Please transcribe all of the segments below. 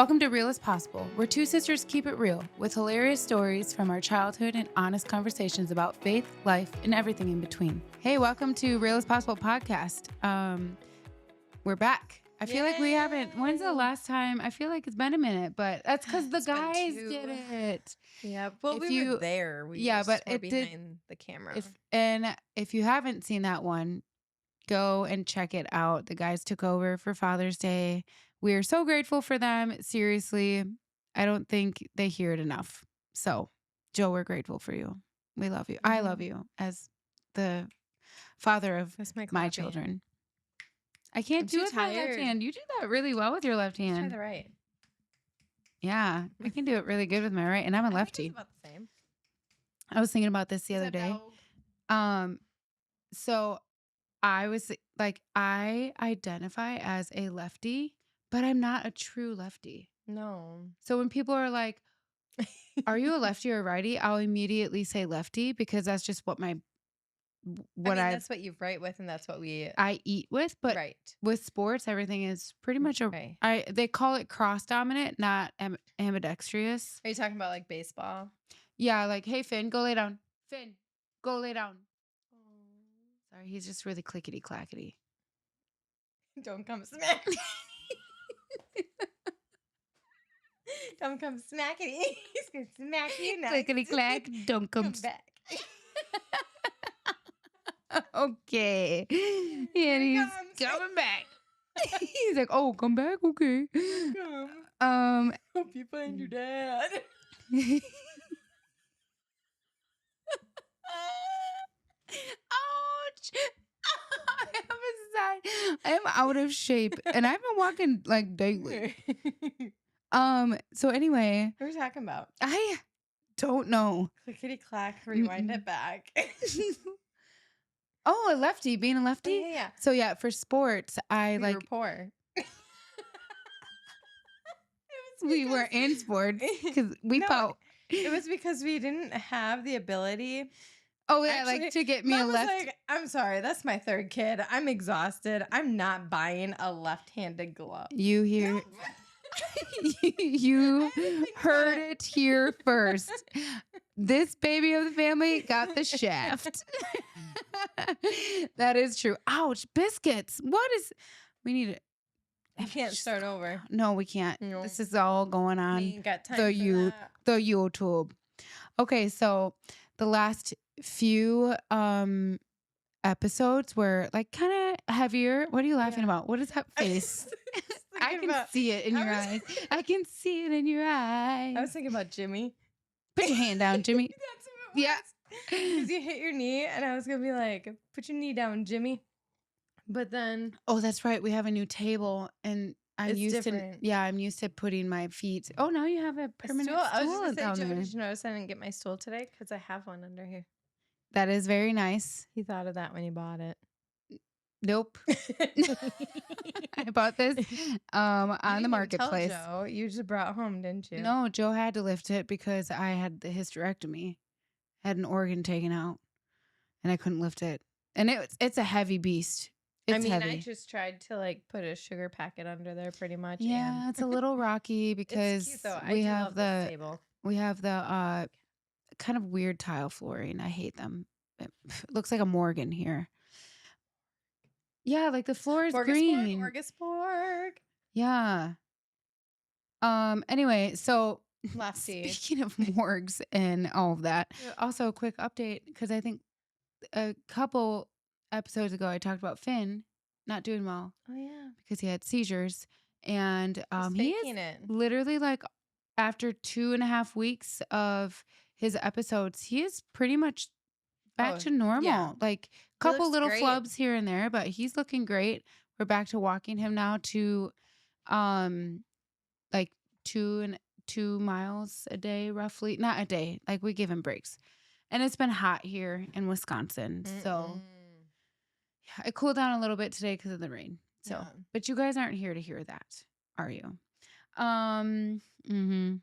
Welcome to Real as Possible, where two sisters keep it real with hilarious stories from our childhood and honest conversations about faith, life, and everything in between. Hey, welcome to Real as Possible podcast. We're back. I feel like we haven't. When's the last time? I feel like it's been a minute, but that's because the guys did it. Yeah, well, If we you- were there. We yeah, just but were it did- behind the camera. If you haven't seen that one, go and check it out. The guys took over for Father's Day. We are so grateful for them. Seriously, I don't think they hear it enough. So, Joe, we're grateful for you. We love you. I love you as the father of That's my my clapping. children. I can't I'm do too it with my left tired. hand. You do that really well with your left Let's try hand. the right. Yeah, I can do it really good with my right, and I'm a I think lefty. it's about the same. I was thinking about this the Is other that day. dog? So I was like, I identify as a lefty, but I'm not a true lefty. No. So when people are like, "Are you a lefty or a righty?" I'll immediately say lefty because that's just what that's what you write with, and that's what we I eat with. But right. with sports, everything is pretty much Right. they call it cross dominant, not ambidextrous. Are you talking about like baseball? Yeah, like, hey Finn, go lay down. Finn, go lay down. Sorry, he's just really clickety clackety. Don't come smack. Don't come smackity. He's gonna smack you next. Clickety clack, don't come back. Okay. And he's comes. coming back. He's like, "Oh, come back, okay." Come. Hope you find your dad. Ouch. I am out of shape, and I've been walking like daily. So anyway, What are we talking about? I don't know. Clickety clack, rewind it back. Oh, a lefty, being a lefty. Yeah. So yeah, for sports, I We like were poor. we were in sports because we felt. It was because we didn't have the ability. Oh yeah, Actually, like to get me a Mom was left. like, I'm sorry, that's my third kid. I'm exhausted. I'm not buying a left-handed glove. You hear? You heard it here first. This baby of the family got the shaft. That is true. Ouch, biscuits. What is? We need it. I can't start over. No, we can't. No. This is all going We on ain't got time the for that. the YouTube. Okay, so the last few episodes were like kind of heavier. What are you laughing about? What is that face? I can see it in your eyes. I can see it in your eyes. I was thinking about Jimmy. Put your hand down, Jimmy. That's what it was. Yeah. Because you hit your knee, and I was going to be like, put your knee down, Jimmy. But then. Oh, that's right. We have a new table, and I'm It's used different. to. Yeah, I'm used to putting my feet. Oh, now you have a permanent stool, I was just going to down say, Joe, there. did you notice I didn't get my stool today? Because I have one under here. That is very nice. He thought of that when he bought it. Nope. I bought this on the marketplace. Joe, you just brought home, didn't you? No, Joe had to lift it because I had the hysterectomy. Had an organ taken out, and I couldn't lift it. And it's a heavy beast. It's heavy. I just tried to like put a sugar packet under there, pretty much. Yeah, it's a little rocky because it's cute, though. we I have love this table. we have the kind of weird tile flooring. I hate them. It looks like a Morgan here. Yeah, like the floor is green. Orgasporg. Yeah. Anyway, so Lefty. speaking of morgues and all of that, also a quick update because I think a couple episodes ago I talked about Finn not doing well. Oh yeah, because he had seizures, and he is it. literally like after 2.5 weeks of his episodes, he is pretty much back to normal. Yeah. Like couple looks little great. flubs here and there, but he's looking great. We're back to walking him now to like 2 miles a day roughly. Not a day, like we give him breaks. And it's been hot here in Wisconsin. So yeah, it cooled down a little bit today because of the rain. So Yeah. but you guys aren't here to hear that, are you? Mm-hmm.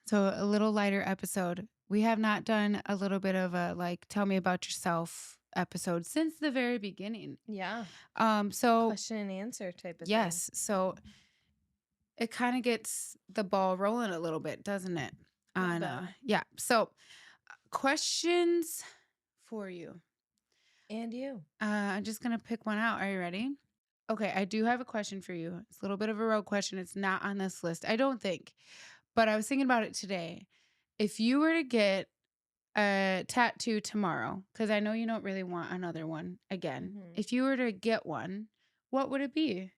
So a little lighter episode. We have not done a little bit of a like tell me about yourself episode since the very beginning. Yeah. So Question and answer type of yes. So it kind of gets the ball rolling a little bit, doesn't it? Little On bit. yeah. So questions for you. And you. I'm just gonna pick one out. Are you ready? Okay, I do have a question for you. It's a little bit of a rogue question. It's not on this list, I don't think. But I was thinking about it today. If you were to get a tattoo tomorrow, because I know you don't really want another one again. Hmm. If you were to get one, what would it be?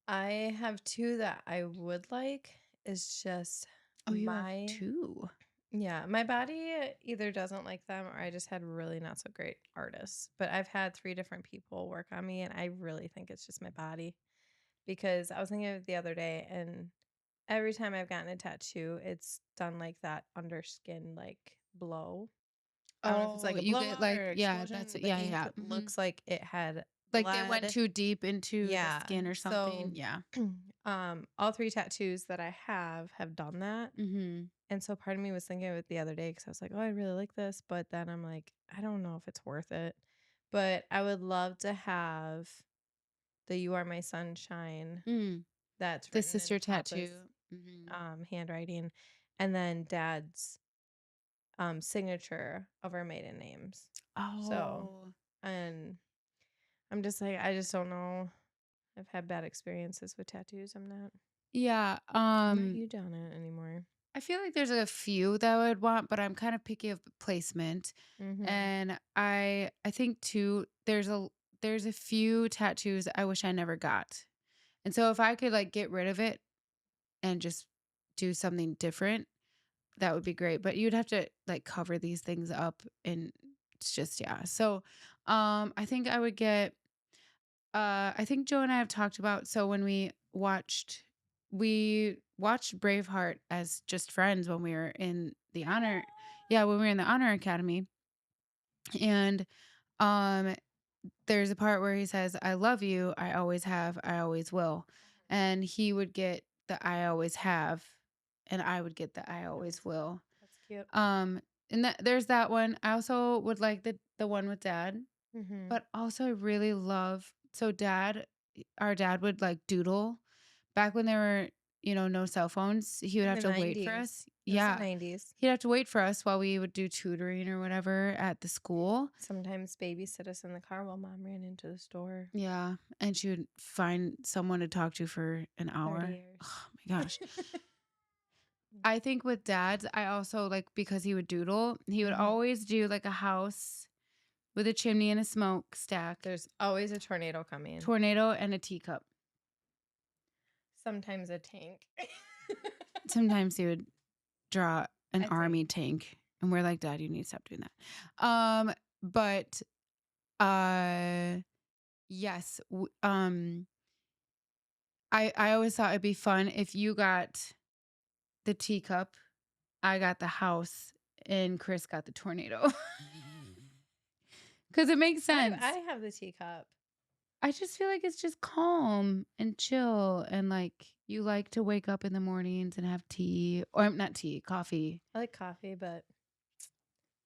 I have two that I would like. It's just Oh, you have my two. yeah, my body either doesn't like them or I just had really not so great artists. But I've had three different people work on me, and I really think it's just my body because I was thinking of it the other day, and every time I've gotten a tattoo, it's done like that under skin like blow. I don't know if it's Oh, like a you get blowout like, or yeah, that's explosion. it. The Yeah, ink yeah. looks like it had Like they went bled. too deep into the Yeah. skin or something. So Yeah. all three tattoos that I have done that. Mm-hmm. And so part of me was thinking of it the other day because I was like, oh, I really like this. But then I'm like, I don't know if it's worth it. But I would love to have the You Are My Sunshine Mm. that's The written in sister tattoo. Papa's Mm-hmm. handwriting, and then Dad's signature of our maiden names. So, Oh, and I'm just like, I just don't know. I've had bad experiences with tattoos. yeah. I'm not you down it anymore. I feel like there's a few that I would want, but I'm kind of picky of placement. Mm-hmm. And I think too, there's a few tattoos I wish I never got. And so if I could like get rid of it and just do something different, that would be great. But you'd have to like cover these things up and it's just yeah. So I think I would get I think Joe and I have talked about so when we watched Braveheart as just friends when we were in the honor yeah, when we were in the honor academy. And um there's a part where he says, I love you, I always have, I always will. And he would get the I always have and I would get the I always will. That's cute. Um and that there's that one. I also would like the one with dad. Mm-hmm. But also I really love so our dad would like doodle back when there were, no cell phones. He would In have the to wait for 90s. us. It was the Yeah. 90s. He'd have to wait for us while we would do tutoring or whatever at the school. Sometimes babysit us in the car while mom ran into the store. Yeah. And she would find someone to talk to for an 30 hour. years. Oh my gosh. I think with dads, I also like because he would doodle, he would Mm-hmm. always do like a house with a chimney and a smokestack, There's always a tornado coming. tornado, and a teacup. Sometimes a tank. Sometimes he would draw an A army tank and we're like, Dad, you need to stop doing that. But yes, I always thought it'd be fun if you got the teacup, I got the house, and Chris got the tornado. Because it makes sense. I have the teacup. I just feel like it's just calm and chill and like you like to wake up in the mornings and have tea or not tea, coffee. I like coffee, but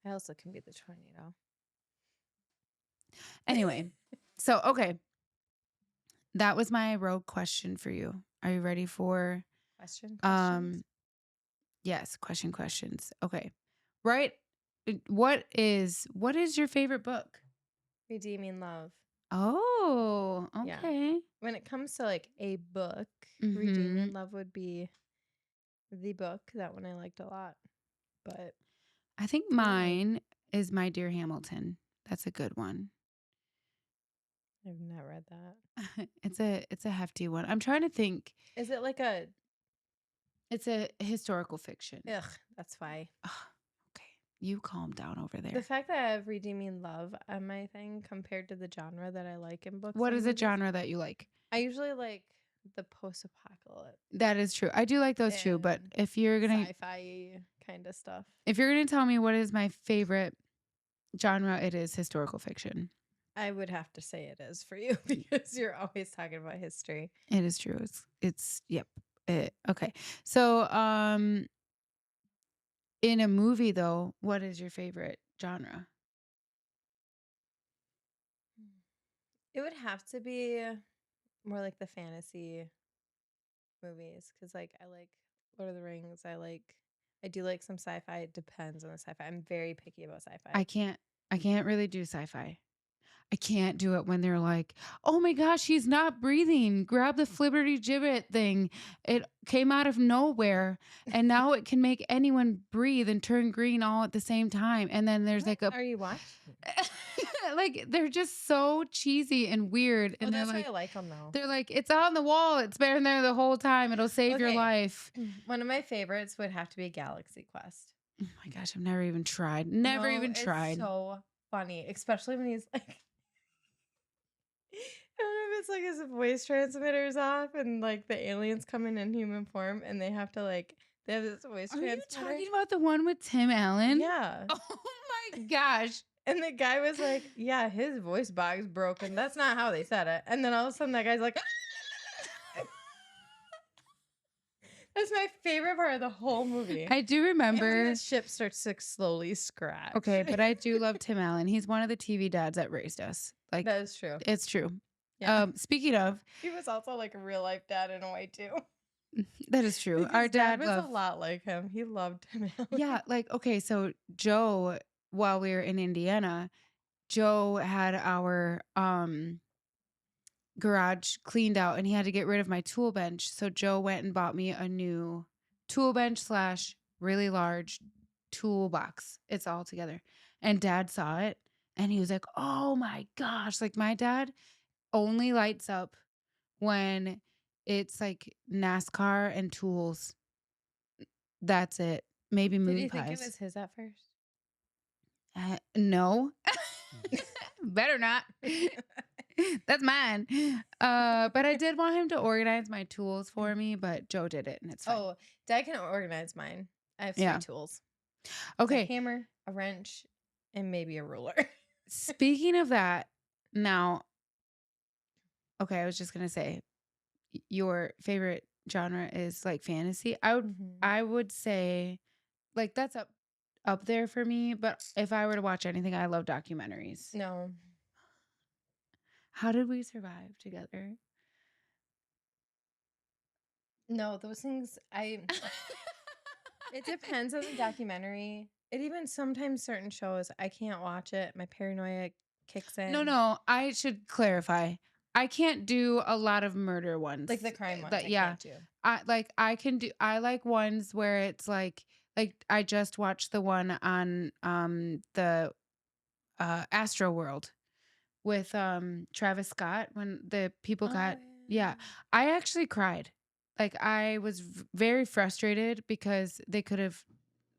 I also can be the tornado. Anyway, so okay. That was my rogue question for you. Are you ready for Questions? yes, questions. Okay. Right. What is your favorite book? Redeeming Love. Oh, Yeah. okay. When it comes to like a book, Mhm. Redeeming Love would be the book. That one I liked a lot. But I think mine is My Dear Hamilton. That's a good one. I've not read that. It's a hefty one. I'm trying to think. Is it like a It's a historical fiction. ugh, that's why. Ugh, okay. You calm down over The there. fact that I have Redeeming Love on my thing compared to the genre that I like in books. What and is a movies, genre that you like? I usually like the post-apocalypse. That is true. I do like those too, but And if you're going to sci-fi kind of stuff. if you're going to tell me what is my favorite genre, it is historical fiction. I would have to say it is for you because you're always talking about history. It is true. It's yep. Okay. So, in a movie though, what is your favorite genre? It would have to be more like the fantasy movies because like I like Lord of the Rings. I do like some sci-fi. It depends on the sci-fi. I'm very picky about sci-fi. I can't really do sci-fi. I can't do it when they're like, oh my gosh, he's not breathing. Grab the flibberty gibbet thing. It came out of nowhere. And now it can make anyone breathe and turn green all at the same time. And then there's What like are you watching? like they're just so cheesy and weird. Oh, And that's why I like them though. they're like, it's on the wall. It's been there the whole time. It'll save your Okay. life. One of my favorites would have to be Galaxy Quest. Oh my gosh, I've never even tried. Never even tried. It's so funny, especially when he's like, I don't know if it's like his voice transmitter's off and like the aliens come in human form and they have to like, they have this voice Are you transmitter. talking about the one with Tim Allen? Yeah. Oh my gosh. And the guy was like, yeah, his voice box broken. That's not how they said it. And then all of a sudden that guy's like, that's my favorite part of the whole movie. I do And remember. when the ship starts to slowly scratch. Okay, but I do love Tim Allen. He's one of the TV dads that raised us. Like, that is true. it's true. Yeah. Speaking of, He was also like a real life dad in a way too. that is true. Because Our dad was loved. a lot like him. He loved him. Yeah, like okay, so Joe, while we were in Indiana, Joe had our garage cleaned out and he had to get rid of my tool bench. So Joe went and bought me a new tool bench / really large toolbox. It's all together. And Dad saw it and he was like, oh my gosh. Like my dad only lights up when it's like NASCAR and tools. That's it. Maybe moon Did you pies. think it was his at first? No. Better not. That's mine. But I did want him to organize my tools for me, but Joe did it and it's fine. Oh, Dad can organize mine. I have 3 tools. Okay. A hammer, a wrench, and maybe a ruler. Speaking of that, now, okay, I was just gonna say your favorite genre is like fantasy. I would say like that's up there for me, but if I were to watch anything, I love documentaries. No. How did we survive together? No, those things it depends on the documentary. It even sometimes certain shows I can't watch it. My paranoia kicks in. No, I should clarify. I can't do a lot of murder ones. Like the crime ones. But I yeah. can't do. I like ones where it's like I just watched the one on the Astro World with Travis Scott when the people got yeah. I actually cried. Like I was very frustrated because they could have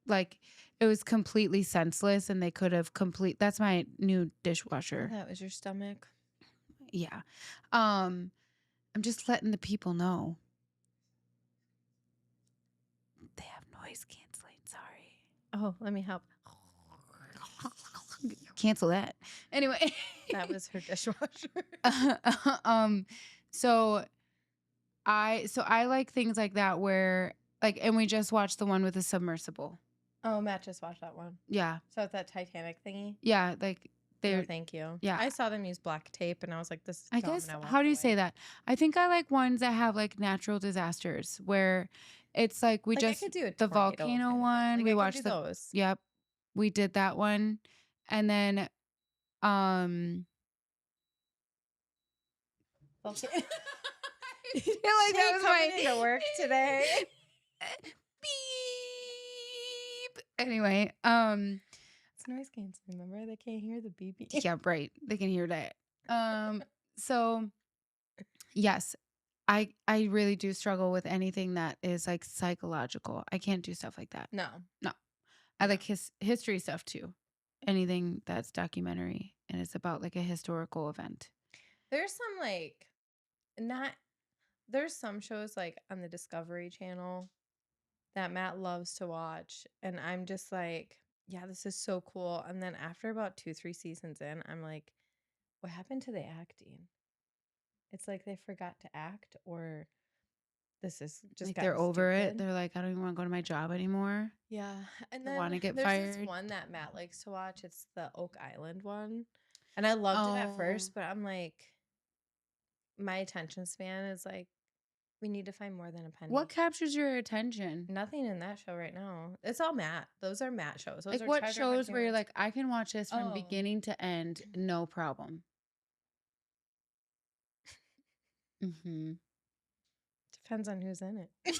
like it was completely senseless and they could have that's my new dishwasher. That was your stomach. Yeah. I'm just letting the people know. They have noise canceling. Sorry. Oh, let me help. Cancel that. Anyway. That was her dishwasher. So I like things like that where like and we just watched the one with the submersible. Oh, Matt just watched that one. Yeah. So it's that Titanic thingy. Yeah, like no, thank you. Yeah. I saw them use black tape and I was like, this is I dumb, guess and I how do you walked away. say that? I think I like ones that have like natural disasters where it's like we Like, I just could do a the tornado volcano kind of thing. one. Like, We I could watched do the those. Yep. We did that one. And then Okay. I feel like that was coming my into work today. beep. Anyway, It's noise canceling. Remember, they can't hear the beeping. yeah, right. They can hear that. So yes, I really do struggle with anything that is like psychological. I can't do stuff like that. No. I like history stuff too. Anything that's documentary and it's about like a historical event. There's some there's some shows like on the Discovery Channel that Matt loves to watch. And I'm just like, yeah, this is so cool. And then after about 2-3 seasons in, I'm like, what happened to the acting? It's like they forgot to act, or this is just like they're over it. stupid. They're like, I don't even want to go to my job anymore. Yeah. And They then wanna get there's fired. this one that Matt likes to watch. It's the Oak Island one. And I loved it at first, but I'm like, my attention span is like We need to find more than a penny. What captures your attention? Nothing in that show right now. It's all Matt. Those are Matt shows. Those Like are what treasure shows hunting where you're ones. like, I can watch this from Oh. beginning to end, no problem. Mm-hmm. Depends on who's in it.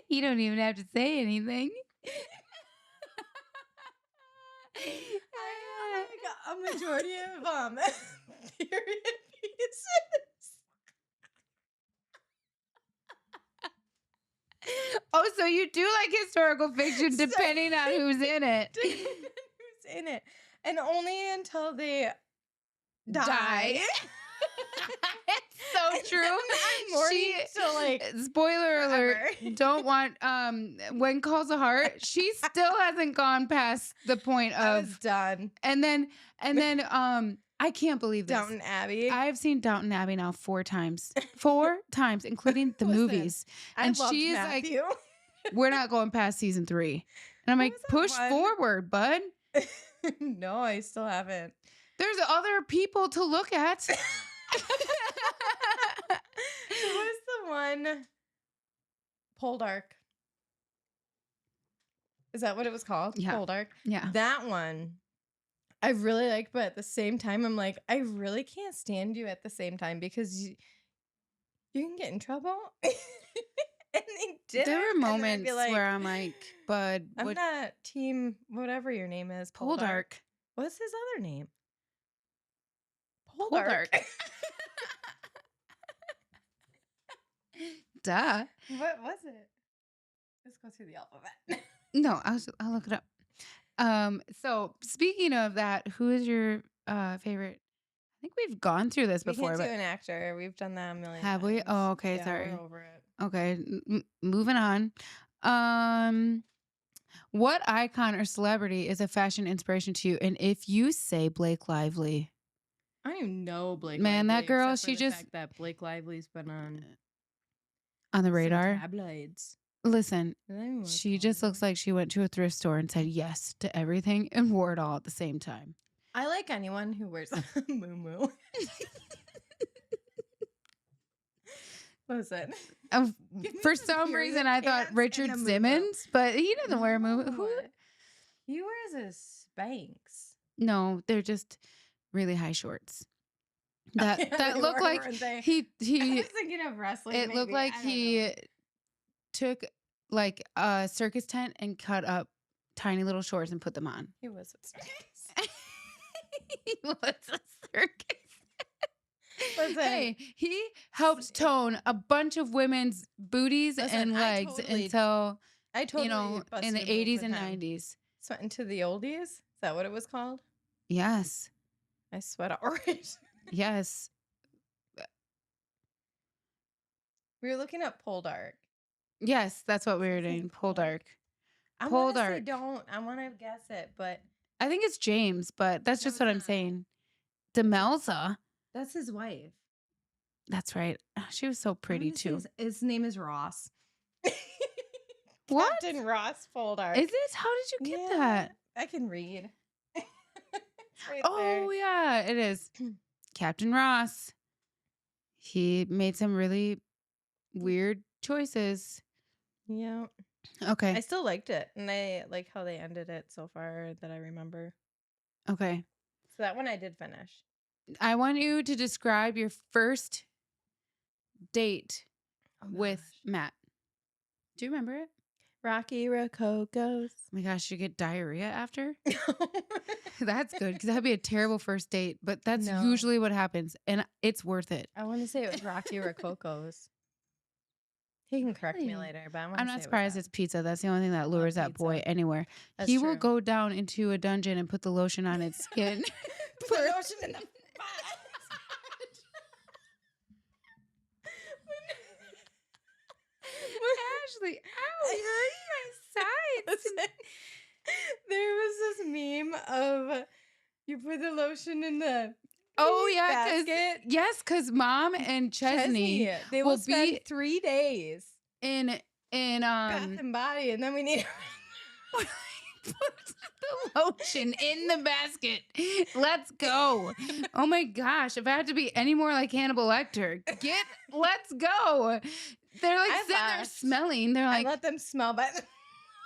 You don't even have to say anything. I like a majority of period pieces. Oh, so you do like historical fiction depending on who's in it. Depending on who's in it. And only until they Die. It's so true. I'm mourning to like spoiler alert. forever. Don't want when calls a heart. She still hasn't gone past the point I was of done. and then I can't believe this. Downton Abbey. I've seen Downton Abbey now 4 times. 4 times, including the Listen, movies. I And loved she's Matthew. like, we're not going past season 3. And I'm What like, was that push one? forward, bud. No, I still haven't. There's other people to look at. What is the one? Poldark. Is that what it was called? Yeah. Poldark. Yeah. That one I really like, but at the same time, I'm like, I really can't stand you at the same time because you can get in trouble. And they did. There were and then I'd moments be like, where I'm like, bud, I'm not team whatever your name is. Poldark. What's his other name? Poldark. Duh. What was it? Let's go through the alphabet. No, I'll look it up. So speaking of that, who is your favorite? I think we've gone through this We before, can't do but an actor. We've done that a million have times. we? Oh, okay, Yeah, sorry. we're over it. Okay, moving on. What icon or celebrity is a fashion inspiration to you? And if you say Blake Lively, I don't even know Blake. Man, Lively, that girl, except for she the just- fact that Blake Lively's been on on the some radar, tabloids. listen, Is that even what it's she called just looks anymore? like she went to a thrift store and said yes to everything and wore it all at the same time. I like anyone who wears a moo. Listen, Uh, Give me For some some period reason, I thought pants Richard and a moo-moo. Simmons, but he doesn't wear a moo. Who? No. He wears his Spanx. No, they're just really high shorts. That Yeah, that they look were, like weren't they? I he. was thinking of wrestling. It looked maybe. like I don't he know. took like a circus tent and cut up tiny little shorts and put them on. He was a Spanx. He was a circus. Listen. Hey, he helped tone a bunch of women's booties Listen, and I legs totally until I totally in the busted a move 80s with and him. 90s. Sweat into the oldies. Is that what it was called? Yes, I sweat orange. yes. We were looking at Poldark. Yes, that's what we were Is his name doing. Poldark? Poldark. I want to say Poldark. don't. I want to guess it, but I think it's James, but that's No, just what I'm it's not. saying. Demelza. that's his wife. That's right. She was so I pretty wanna say too. His name is Ross. What? Captain Ross Poldark. Is it? How did you get Yeah, that? I can read. It's right Oh there. yeah, it is. Captain Ross. He made some really weird choices. Yeah. Okay. I still liked it, and I like how they ended it so far that I remember. Okay. So that one I did finish. I want you to describe your first date with gosh. Matt. Do you remember it? Rocky Rococo's. Oh my gosh, you get diarrhea after? That's good because that'd be a terrible first date, but that's No. usually what happens, and it's worth it. I want to say it was Rocky Rococo's. He can correct me Really? later, but I want to I'm say not it was surprised that. it's pizza. That's the only thing that lures that boy pizza. anywhere. That's He will true. go down into a dungeon and put the lotion on its skin. Put the lotion in the Ashley, ow, you're hurting my sides. Listen, there was this meme of you put the lotion in the Oh yeah, basket. because Mom and Chesney they will will spend be 3 days in Bath and Body, and then we need put the ocean in the basket. Let's go. Oh my gosh. If I had to be any more like Hannibal Lecter, let's go. They're like I sitting there laughed. smelling. They're I like, let them smell by the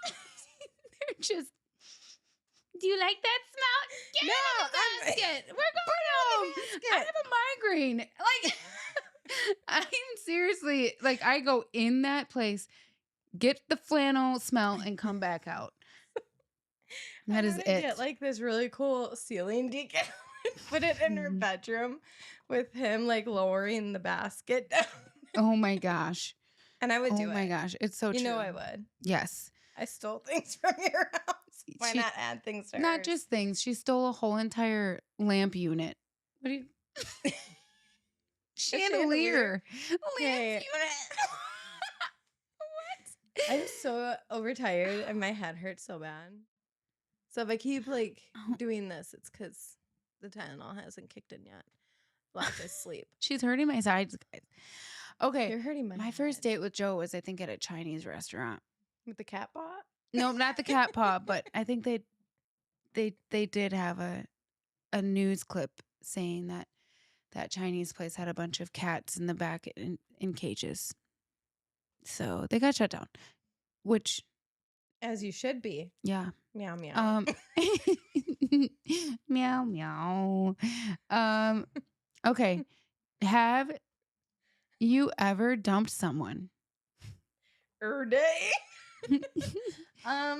they're just, do you like that smell? Get No, in the basket. We're going home. I have a migraine. Like, I'm seriously, like, I go in that place, get the flannel smell, and come back out. That is it. Get like this really cool ceiling decal and put it in her bedroom with him like lowering the basket down. Oh my gosh. And I would do it. Oh my gosh. It's so true. You know I would. Yes. I stole things from your house. Why not add things to Not hers? just things. She stole a whole entire lamp unit. What do you? Chandelier. Okay. Lamp unit. What? I'm so overtired and my head hurts so bad. So if I keep like doing this, it's because the Tylenol hasn't kicked in yet. Lack of sleep. She's hurting my sides, guys. Okay. You're hurting my head. first date with Joe was, I think, at a Chinese restaurant. With the cat paw? No, not the cat paw, but I think they did have a news clip saying that Chinese place had a bunch of cats in the back in cages. So they got shut down. Which, as you should be. Yeah. Meow meow. Meow meow. Okay. Have you ever dumped someone? Day. Have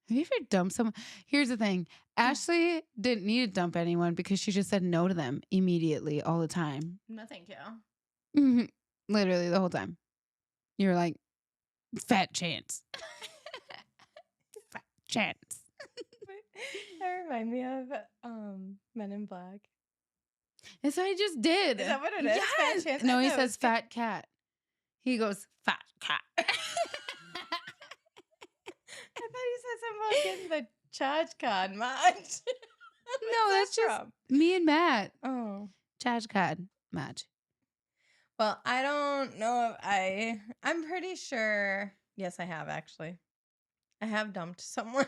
you ever dumped someone? Here's the thing. Ashley didn't need to dump anyone because she just said no to them immediately all the time. No, thank you. Literally the whole time. You're like, fat chance. Fat chance. That remind me of Men in Black. That's what I just did. Is that what it is? Yes. Fat chance? No, he says fat cat. He goes, fat cat. I thought you said something about getting the charge card match. No, that's just me and Matt. Oh. Charge card match. Well, I don't know if I'm pretty sure. Yes, I have actually. I have dumped someone.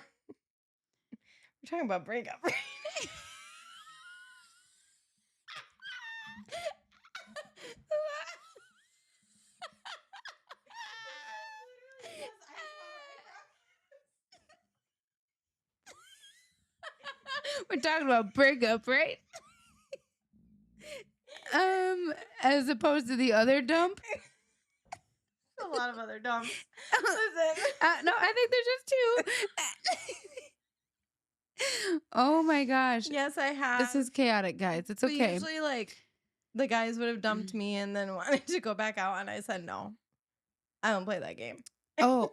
We're talking about breakup. We're talking about breakup, right? As opposed to the other dump. A lot of other dumps. Listen. No, I think there's just two. Oh my gosh. Yes, I have. This is chaotic, guys. It's okay. But usually, like, the guys would have dumped me and then wanted to go back out, and I said no. I don't play that game. Oh,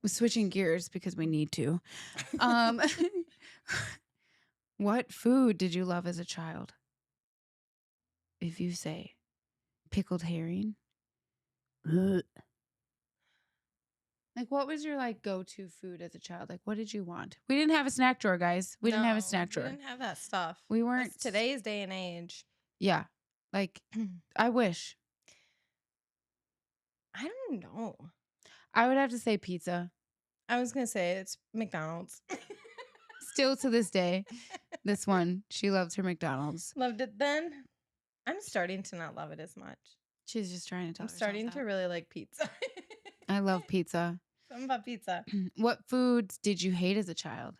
we're switching gears because we need to. What food did you love as a child? If you say pickled herring. Ugh. Like, what was your like go-to food as a child? Like, what did you want? We didn't have a snack drawer, guys. We didn't have a snack drawer. We didn't have that stuff. We weren't. That's today's day and age. Yeah. Like, I wish. I don't know. I would have to say pizza. I was going to say it's McDonald's. Still to this day, this one, she loves her McDonald's. Loved it then. I'm starting to not love it as much. She's just trying to tell I'm starting to really like pizza. I love pizza. Something about pizza. What foods did you hate as a child?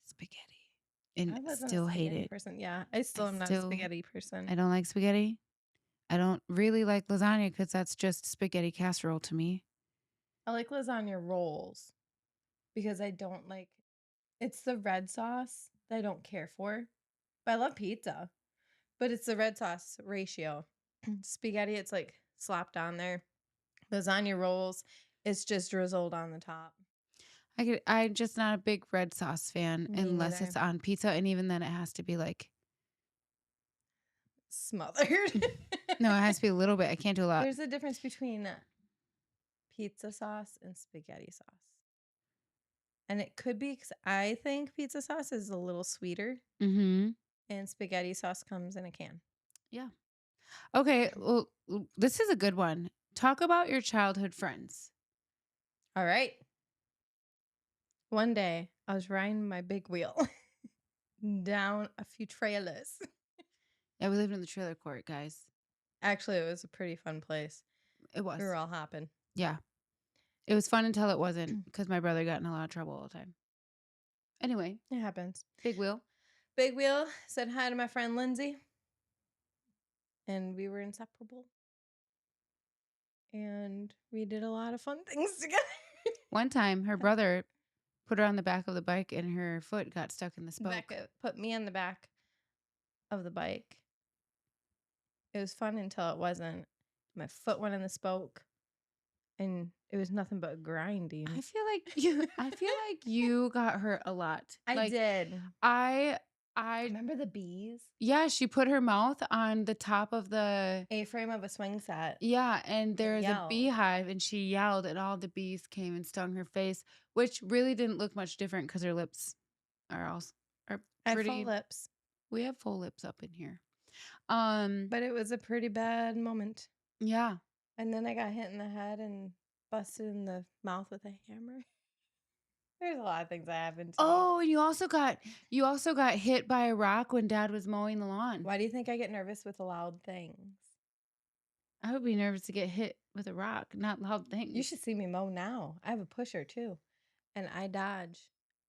Spaghetti. And I wasn't still a hate spaghetti it. person. Yeah, I still am not a spaghetti person. I don't like spaghetti. I don't really like lasagna because that's just spaghetti casserole to me. I like lasagna rolls because I don't like, it's the red sauce that I don't care for. But I love pizza. But it's the red sauce ratio. Spaghetti, it's like slapped on there. Lasagna rolls, it's just drizzled on the top. I'm just not a big red sauce fan unless it's on pizza. And even then it has to be like smothered. No, it has to be a little bit. I can't do a lot. There's a difference between pizza sauce and spaghetti sauce. And it could be because I think pizza sauce is a little sweeter. Mm-hmm. And spaghetti sauce comes in a can. Yeah. Okay. Well, this is a good one. Talk about your childhood friends. All right. One day, I was riding my big wheel down a few trailers. Yeah, we lived in the trailer court, guys. Actually, it was a pretty fun place. It We was. were all hopping. Yeah. It was fun until it wasn't because my brother got in a lot of trouble all the time. Anyway, It happens. big wheel. Big wheel said hi to my friend Lindsay, and we were inseparable. And we did a lot of fun things together. One time, her brother put her on the back of the bike and her foot got stuck in the spoke. Becca put me on the back of the bike. It was fun until it wasn't. My foot went in the spoke, and it was nothing but grinding. I feel like you got hurt a lot. I did. I Remember the bees? Yeah, she put her mouth on the top of the A-frame of a swing set. Yeah, and there was a yelled. beehive and she yelled and all the bees came and stung her face, which really didn't look much different because her lips are I have pretty full lips, we have full lips up in here. but it was a pretty bad moment. Yeah. And then I got hit in the head and busted in the mouth with a hammer. There's a lot of things that happened to me. Oh, and you also got hit by a rock when Dad was mowing the lawn. Why do you think I get nervous with loud things? I would be nervous to get hit with a rock, not loud things. You should see me mow now. I have a pusher too, and I dodge.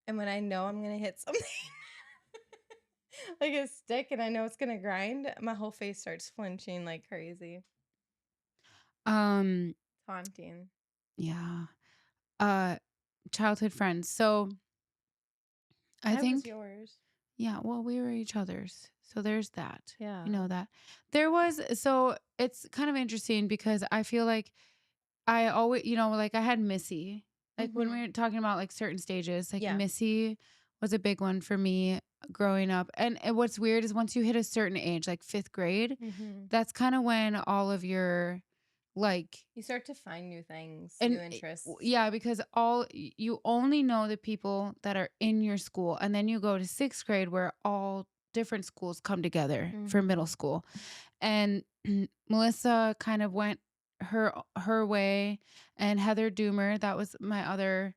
And when I know I'm gonna hit something, like a stick, and I know it's gonna grind, my whole face starts flinching like crazy. Taunting. Yeah. Childhood friends. So I think was yours. Yeah, well, we were each other's. So there's that. Yeah. You know that. So it's kind of interesting because I feel like I always, like I had Missy. Like when we were talking about like certain stages, like Yeah. Missy was a big one for me growing up. And what's weird is once you hit a certain age, like 5th grade, that's kind of when all of your you start to find new things, and new interests. Yeah, because you only know the people that are in your school, and then you go to 6th grade where all different schools come together for middle school. And Melissa kind of went her way, and Heather Doomer, that was my other,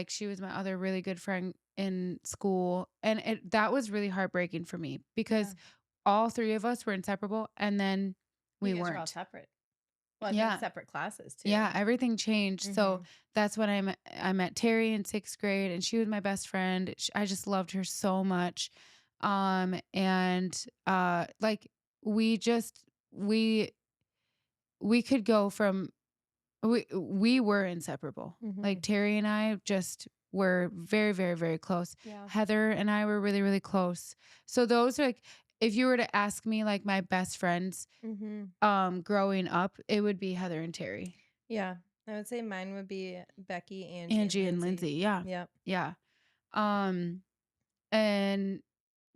she was my other really good friend in school, and that was really heartbreaking for me because all 3 of us were inseparable, and then we You guys were all weren't. separate. Well, I think separate classes too. Yeah, everything changed. So that's when I met Terry in 6th grade, and she was my best friend. I just loved her so much. And we just we could go from we were inseparable. Like Terry and I just were very, very, very close. Yeah. Heather and I were really, really close. So those are if you were to ask me like my best friends growing up, it would be Heather and Terry. Yeah. I would say mine would be Becky, Angie and Lindsay. Yeah. Yep. Yeah. And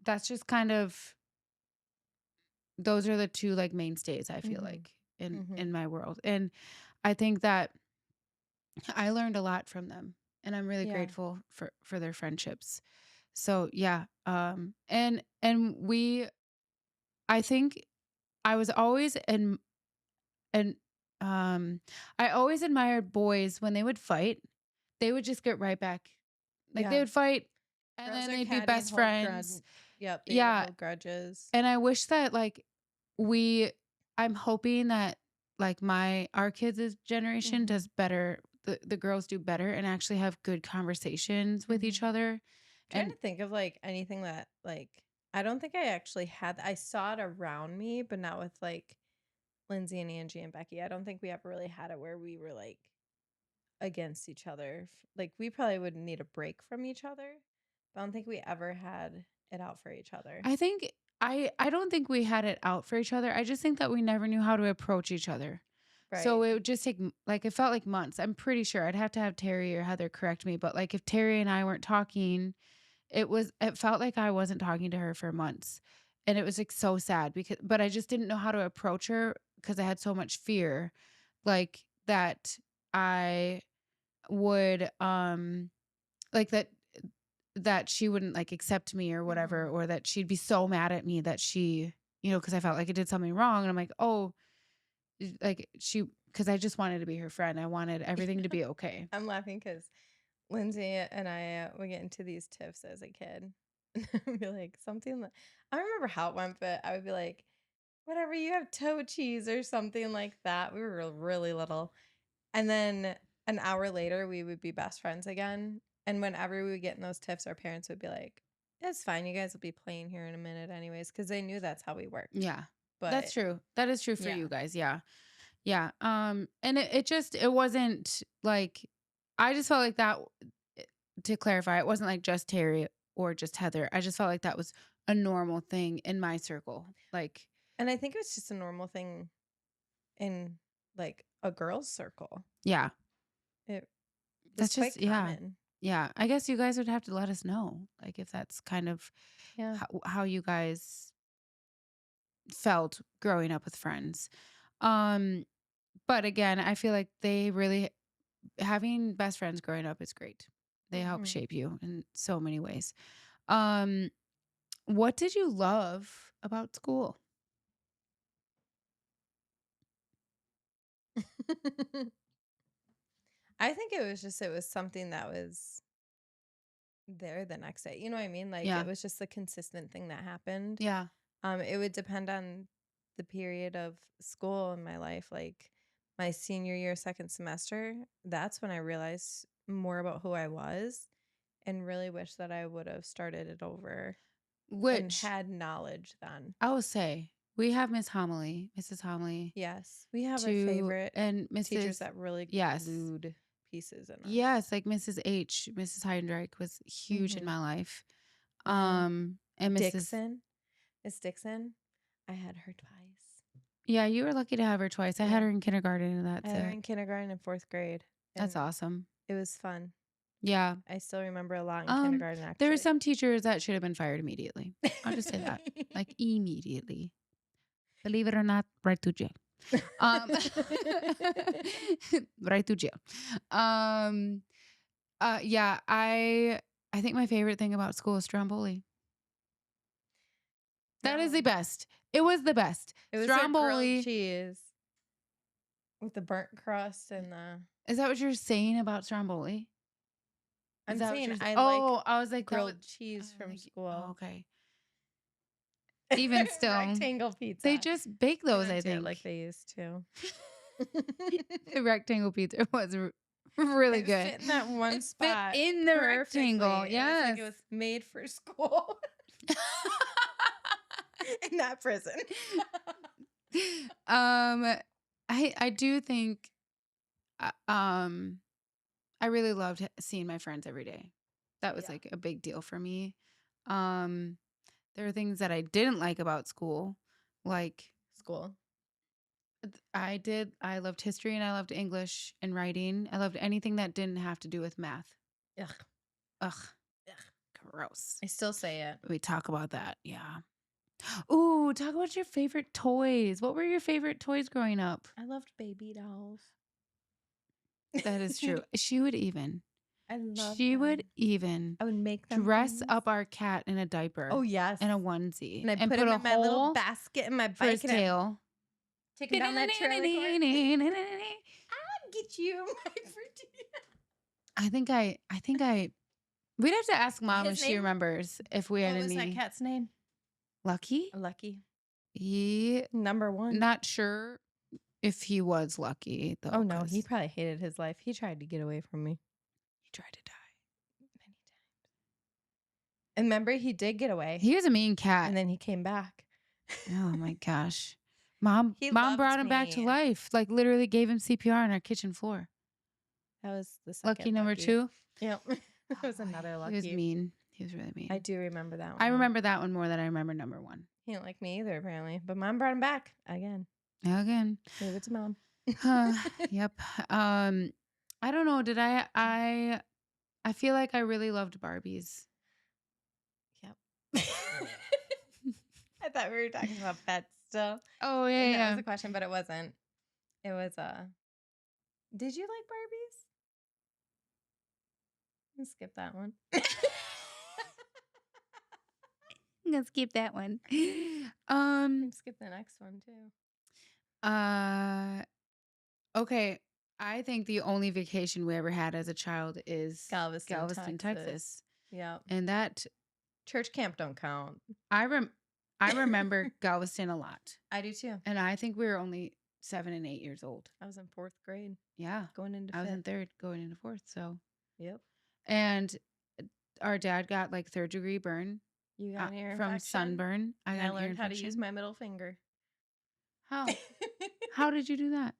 that's just kind of those are the 2 like mainstays I feel like in my world. And I think that I learned a lot from them, and I'm really grateful for their friendships. So yeah. And I think I was always and I always admired boys when they would fight. They would just get right back. Like they would fight and Girls then are they'd be catty and best hold friends. Yep. They Yeah. hold grudges. And I wish that I'm hoping that like our kids' generation does better. The girls do better and actually have good conversations with each other. Trying to think of like anything that like I don't think I actually had. I saw it around me, but not with like Lindsay and Angie and Becky. I don't think we ever really had it where we were like against each other. Like we probably would need a break from each other. But I don't think we ever had it out for each other. I think I don't think we had it out for each other. I just think that we never knew how to approach each other. Right. So it would just take it felt like months. I'm pretty sure I'd have to have Terry or Heather correct me, but like if Terry and I weren't talking, it felt like I wasn't talking to her for months. And it was like so sad but I just didn't know how to approach her because I had so much fear like that I would like that she wouldn't like accept me or whatever, or that she'd be so mad at me that she, because I felt like I did something wrong. And I'm like, oh, like because I just wanted to be her friend. I wanted everything to be okay. I'm laughing because Lindsay and I would get into these tiffs as a kid. I'd be like something like, I don't remember how it went, but I would be like, whatever, you have toe cheese or something like that. We were really little. And then an hour later, we would be best friends again. And whenever we would get in those tiffs, our parents would be like, it's fine. You guys will be playing here in a minute, anyways, because they knew that's how we worked. Yeah. That's But true. That is true for yeah. you guys. Yeah. Yeah. And it wasn't like, I just felt like that, to clarify, it wasn't like just Terry or just Heather. I just felt like that was a normal thing in my circle. Like, And I think it was just a normal thing in like a girl's circle. yeah, It was that's quite just, yeah. common. Yeah. I guess you guys would have to let us know, like, if that's kind of Yeah. how you guys felt growing up with friends. Um, but again, I feel like they really, having best friends growing up is great. They help Mhm. shape you in so many ways. Um, what did you love about school? I think it was something that was there the next day. You know what I mean? Like Yeah. it was just a consistent thing that happened. Yeah. It would depend on the period of school in my life. Like my senior year, second semester, that's when I realized more about who I was and really wish that I would have started it over and Which had knowledge then. I will say, we have Mrs. Homily, Yes, we have our to favorite and teachers Mrs. that really Yes. glued pieces in us. Yes, like Mrs. H, Mrs. Heindreich was huge in Mm-hmm. my life. Yeah. And Mrs. Dixon, Miss Dixon, I had her twice. Yeah, you were lucky to have her twice. I had Yeah. her in kindergarten, and I that's had her it. in kindergarten and fourth grade, That's and awesome. it was fun. Yeah. I still remember a lot in kindergarten, There were actually. some teachers that should have been fired immediately. I'll just say that. Like, immediately. Believe it or not, right to jail. Um, right to jail. Yeah, I think my favorite thing about school is Stromboli. That is the best. It was the best. It was their grilled Stromboli. cheese with the burnt crust and the. Is that what you're saying about Stromboli? Is I'm that what saying you're? I like Oh, I was like grilled that cheese was, from like, school. oh, okay. Even still, Rectangle pizza. they just bake We those. didn't I do it think like they used to. the rectangle pizza was really It good. fit in that one It spot fit in the perfectly. rectangle. It was Yes. like it was made for school and not prison. I do think I really loved seeing my friends every day. That was Yeah. like a big deal for me. There are things that I didn't like about school, like School. I loved history and I loved English and writing. I loved anything that didn't have to do with math. Ugh. Ugh, Ugh. gross. I still say it. We talk about that. Yeah. Ooh, talk about your favorite toys. What were your favorite toys growing up? I loved baby dolls. That is true. She would even I love She them. would even I would make them dress things. up our cat in a diaper. Oh yes. In a onesie. And I put him a in my little hole basket in my for his bike and tail. take him down that trailer court. I'll get you my pretty. I think we'd have to ask Mom His if she name? remembers if we had What was any. that cat's name? Lucky? Lucky. He Number one. not sure if he was lucky though. Oh no, he 'cause probably hated his life. He tried to get away from me he tried to die. many times. And remember, he did get away. He was a mean cat. And then he came back. Oh my gosh. Mom He brought loved him back to me. life. Like literally gave him CPR on our kitchen floor. That was the second Lucky number Lucky. 2. Yep. That was another Lucky. He was mean. He was really mean. I do remember that one. I remember that one more than I remember number 1. He didn't like me either, apparently. But Mom brought him back again. Again. Leave it to Mom. Yep. I don't know. Did I feel like I really loved Barbies. Yep. I thought we were talking about pets still. Oh yeah, And yeah. that was the question, but it wasn't. It was did you like Barbies? Let's skip that one. I'm gonna skip that one. Skip the next one too. Okay. I think the only vacation we ever had as a child is Galveston, Texas. Yep. And that Church camp don't count. I remember Galveston a lot. I do too. And I think we were only 7 and 8 years old. I was in 4th grade. Yeah. Going into 5th. I was in 3rd going into 4th. So, yep. And our dad got like 3rd-degree burn. You got an ear from infection? sunburn. I learned how to use my middle finger. How? How did you do that?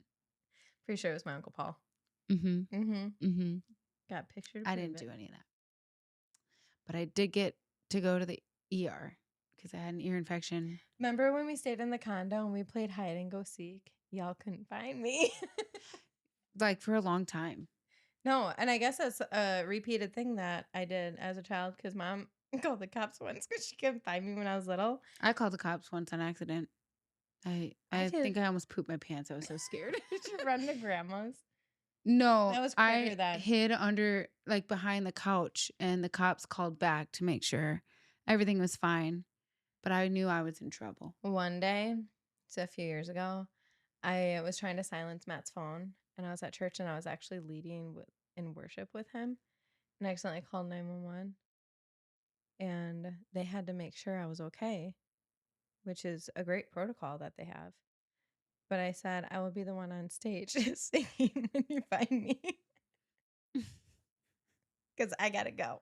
Pretty sure it was my Uncle Paul. Got a picture to I prove didn't it. do any of that. But I did get to go to the ER because I had an ear infection. Remember when we stayed in the condo and we played hide and go seek? Y'all couldn't find me. Like for a long time. No, and I guess that's a repeated thing that I did as a child because Mom called the cops once because she couldn't find me when I was little. I called the cops once on accident. I think I almost pooped my pants. I was so scared. Did you run to Grandma's? No, That was I then. hid under, like behind the couch, and the cops called back to make sure everything was fine. But I knew I was in trouble. One day, so a few years ago, I was trying to silence Matt's phone, and I was at church, and I was actually leading in worship with him, and I accidentally called 911, and they had to make sure I was okay, which is a great protocol that they have. But I said, I will be the one on stage singing when you find me. Because I got to go.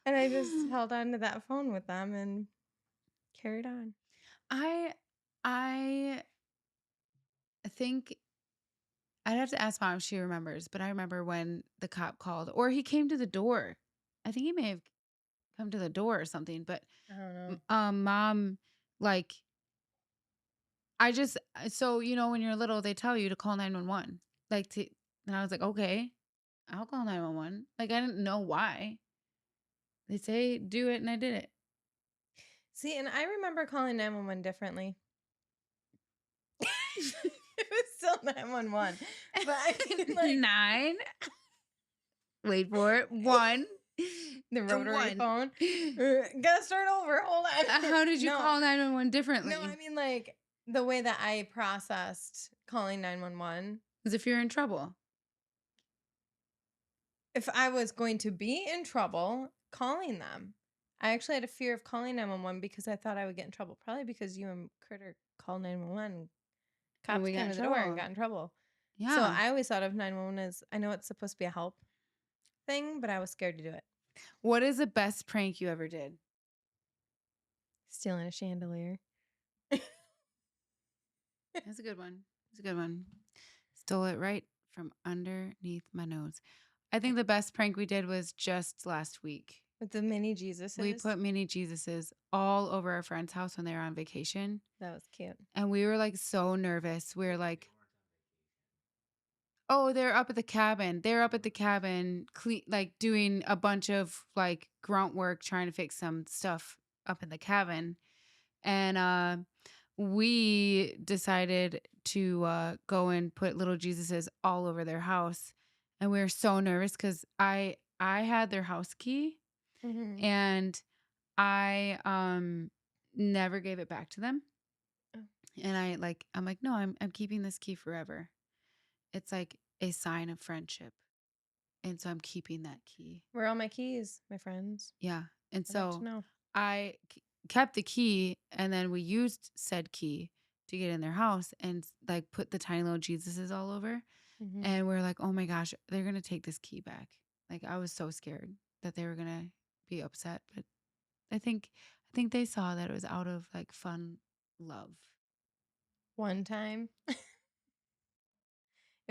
And I just held on to that phone with them and carried on. I think I'd have to ask Mom if she remembers, but I remember when the cop called, or he came to the door. I think he may have come to the door or something, but I don't know. Mom, like, so, when you're little, they tell you to call 911. And I was like, okay, I'll call 911. Like, I didn't know why. They say do it, and I did it. See, and I remember calling 911 differently. It was still 911. But I mean, like 9. Wait for it. 1. The rotary phone. Gotta start over. Hold on. How did you call 911 differently? No, I mean, like, the way that I processed calling 911. As if you're in trouble. If I was going to be in trouble, calling them. I actually had a fear of calling 911 because I thought I would get in trouble. Probably because you and Critter called 911. Cops came to the door and got in trouble. Yeah. So I always thought of 911 as, I know it's supposed to be a help thing, but I was scared to do it. What is the best prank you ever did? Stealing a chandelier. That's a good one. It's a good one. Stole it right from underneath my nose. I think the best prank we did was just last week. With the mini Jesuses? We put mini Jesuses all over our friend's house when they were on vacation. That was cute. And we were like so nervous. We were like, oh, they're up at the cabin. They're up at the cabin, like doing a bunch of like grunt work, trying to fix some stuff up in the cabin. And we decided to go and put little Jesuses all over their house. And we were so nervous because I had their house key, and I never gave it back to them. Oh. And I'm like, no, I'm keeping this key forever. It's like a sign of friendship. And so I'm keeping that key. Where are all my keys, my friends? Yeah. And so I kept the key, and then we used said key to get in their house and like put the tiny little Jesuses all over. And we're like, oh my gosh, they're going to take this key back. Like, I was so scared that they were going to be upset. But I think they saw that it was out of like fun love. One time, it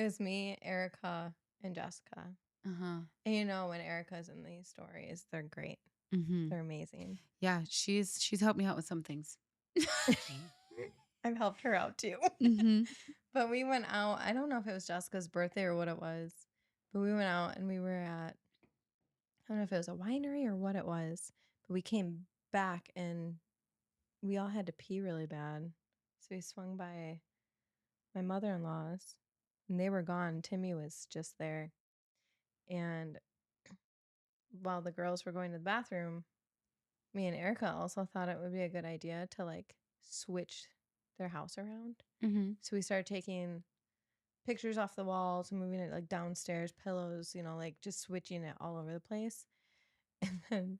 was me, Erica, and Jessica. And when Erica's in these stories, they're great. They're amazing. Yeah, she's helped me out with some things. I've helped her out too. But we went out. I don't know if it was Jessica's birthday or what it was, but we went out and we were at, I don't know if it was a winery or what it was, but we came back and we all had to pee really bad. So we swung by my mother-in-law's and they were gone. Timmy was just there. And while the girls were going to the bathroom, me and Erica also thought it would be a good idea to like switch their house around. So we started taking pictures off the wall to moving it like downstairs, pillows, like just switching it all over the place. And then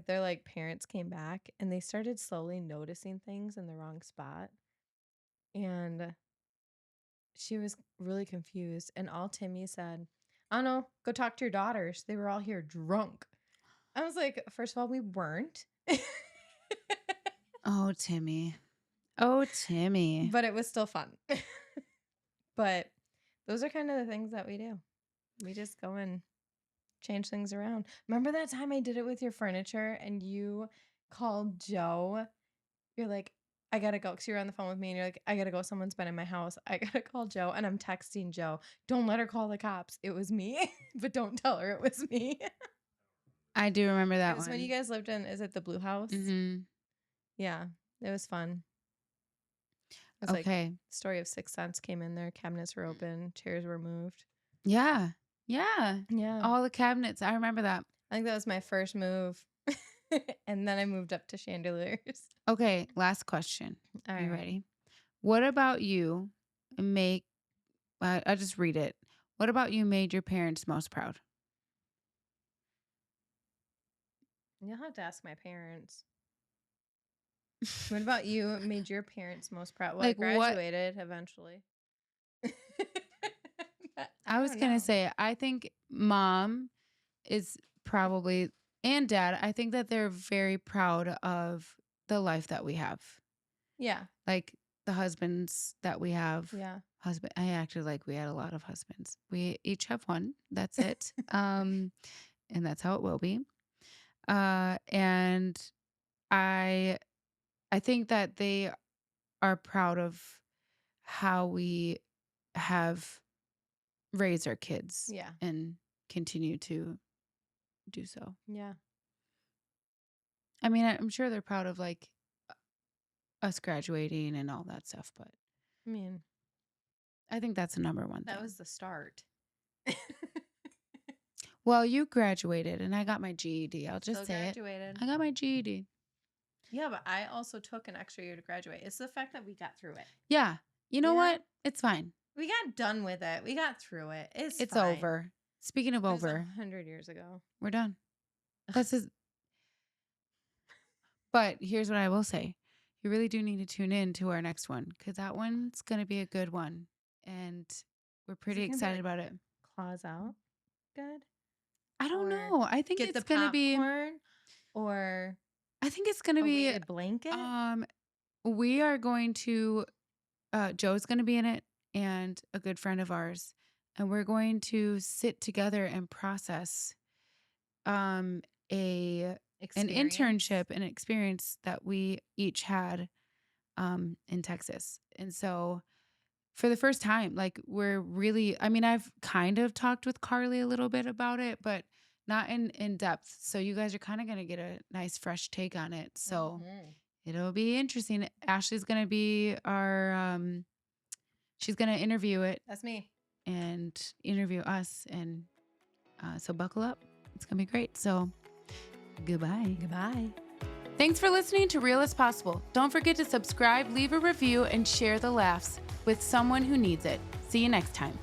their like parents came back and they started slowly noticing things in the wrong spot. And she was really confused. And all Timmy said, I don't know, go talk to your daughters. They were all here drunk. I was like, first of all, we weren't. Oh, Timmy. Oh, Timmy. But it was still fun. But those are kind of the things that we do. We just go and change things around. Remember that time I did it with your furniture and you called Joe? You're like, I gotta go. Because you were on the phone with me and you're like, I gotta go. Someone's been in my house. I gotta call Joe. And I'm texting Joe, don't let her call the cops. It was me, but don't tell her it was me. I do remember that It was one. when you guys lived in, is it the Blue House? Mm-hmm. Yeah, it was fun. It was like story of Sixth Sense came in there. Cabinets were open. Chairs were moved. Yeah. Yeah. Yeah. All the cabinets. I remember that. I think that was my first move. And then I moved up to chandeliers. Okay. Last question. All Are you right. ready? What about you I'll just read it. What about you made your parents most proud? You'll have to ask my parents. What about you made your parents most proud? Well, Like I graduated eventually. I was going to say, I think mom is probably, and dad, I think that they're very proud of the life that we have. Yeah. Like the husbands that we have. Yeah. I acted like we had a lot of husbands. We each have one. That's it. And that's how it will be. And I think that they are proud of how we have raised our kids. Yeah. And continue to do so. Yeah. I mean, I'm sure they're proud of like us graduating and all that stuff, but I mean, I think that's the number one thing. that was the start. Well, you graduated and I got my GED. I'll just say graduated. I got my GED. Yeah, but I also took an extra year to graduate. It's the fact that we got through it. Yeah. You know what? It's fine. We got done with it. We got through it. It's fine. Over. Speaking of over, 100 years ago. We're done. But here's what I will say. You really do need to tune in to our next one because that one's going to be a good one. And we're pretty excited about it. Claws out? Good? I don't know. I think it's going to be. Or I think it's going to be a blanket. We are going to. Joe's going to be in it, and a good friend of ours, and we're going to sit together and process, an internship, an experience that we each had, in Texas, and so. For the first time, like we're really, I mean, I've kind of talked with Carly a little bit about it, but not in depth. So you guys are kind of going to get a nice fresh take on it. So it'll be interesting. Ashley's going to be she's going to interview it. That's me. And interview us. And so buckle up. It's going to be great. So goodbye. Goodbye. Thanks for listening to Real as Possible. Don't forget to subscribe, leave a review, and share the laughs with someone who needs it. See you next time.